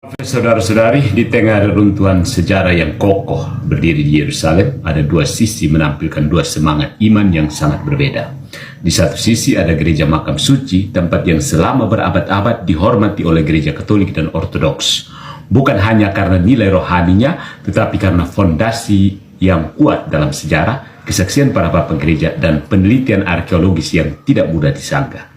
Saudara-saudari, di tengah reruntuhan sejarah yang kokoh berdiri di Yerusalem, ada dua sisi menampilkan dua semangat iman yang sangat berbeda. Di satu sisi ada gereja makam suci, tempat yang selama berabad-abad dihormati oleh gereja Katolik dan Ortodoks. Bukan hanya karena nilai rohaninya, tetapi karena fondasi yang kuat dalam sejarah, kesaksian para bapak gereja, dan penelitian arkeologis yang tidak mudah disangka.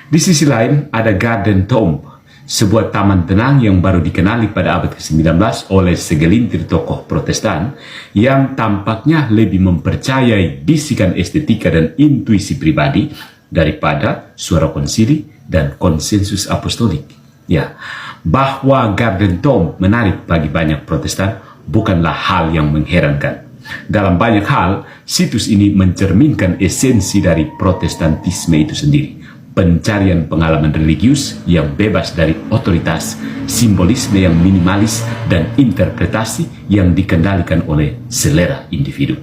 Di sisi lain ada Garden Tomb, sebuah taman tenang yang baru dikenali pada abad ke-19 oleh segelintir tokoh Protestan yang tampaknya lebih mempercayai bisikan estetika dan intuisi pribadi daripada suara konsili dan konsensus apostolik. Ya, bahwa Garden Tomb menarik bagi banyak Protestan bukanlah hal yang mengherankan. Dalam banyak hal, situs ini mencerminkan esensi dari Protestantisme itu sendiri. Pencarian pengalaman religius yang bebas dari otoritas, simbolisme yang minimalis, dan interpretasi yang dikendalikan oleh selera individu.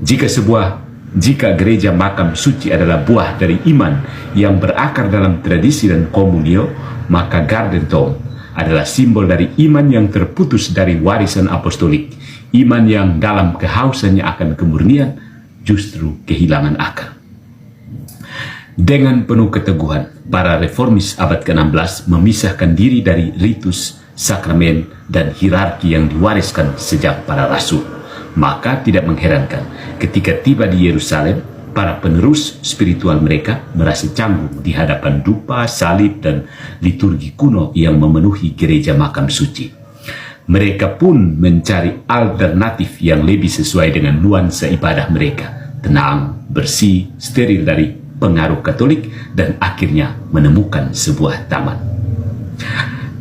Jika gereja makam suci adalah buah dari iman yang berakar dalam tradisi dan komunio, maka Garden Tomb adalah simbol dari iman yang terputus dari warisan apostolik, iman yang dalam kehausannya akan kemurnian justru kehilangan akar. Dengan penuh keteguhan, para reformis abad ke-16 memisahkan diri dari ritus, sakramen, dan hierarki yang diwariskan sejak para rasul. Maka tidak mengherankan ketika tiba di Yerusalem, para penerus spiritual mereka merasa canggung di hadapan dupa, salib, dan liturgi kuno yang memenuhi gereja makam suci. Mereka pun mencari alternatif yang lebih sesuai dengan nuansa ibadah mereka, tenang, bersih, steril dari pengaruh Katolik, dan akhirnya menemukan sebuah taman.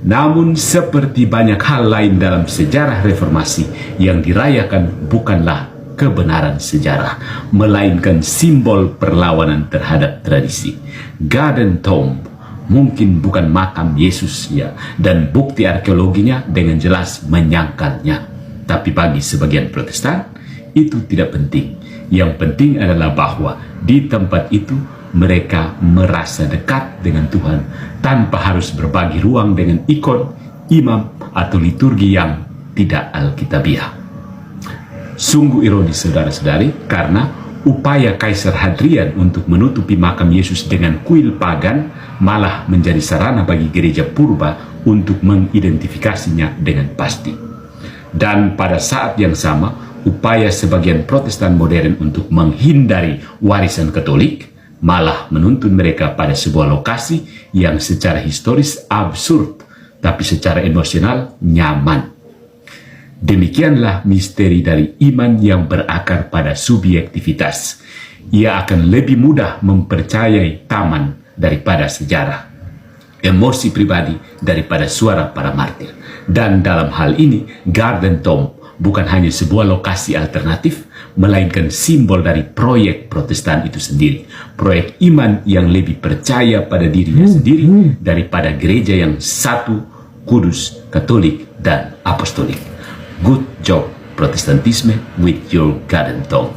Namun seperti banyak hal lain dalam sejarah reformasi, yang dirayakan bukanlah kebenaran sejarah, melainkan simbol perlawanan terhadap tradisi. Garden Tomb mungkin bukan makam Yesus ya, dan bukti arkeologinya dengan jelas menyangkalnya. Tapi bagi sebagian Protestan, itu tidak penting. Yang penting adalah bahwa di tempat itu mereka merasa dekat dengan Tuhan tanpa harus berbagi ruang dengan ikon, imam, atau liturgi yang tidak alkitabiah. Sungguh ironis saudara-saudari, karena upaya Kaisar Hadrian untuk menutupi makam Yesus dengan kuil pagan malah menjadi sarana bagi gereja purba untuk mengidentifikasinya dengan pasti. Dan pada saat yang sama, upaya sebagian Protestan modern untuk menghindari warisan Katolik malah menuntun mereka pada sebuah lokasi yang secara historis absurd, tapi secara emosional nyaman. Demikianlah misteri dari iman yang berakar pada subjektivitas. Ia akan lebih mudah mempercayai taman daripada sejarah, emosi pribadi daripada suara para martir. Dan dalam hal ini, Garden Tomb bukan hanya sebuah lokasi alternatif, melainkan simbol dari proyek Protestan itu sendiri. Proyek iman yang lebih percaya pada dirinya sendiri daripada gereja yang satu, kudus, Katolik, dan apostolik. Good job, Protestantisme, with your Garden Tomb.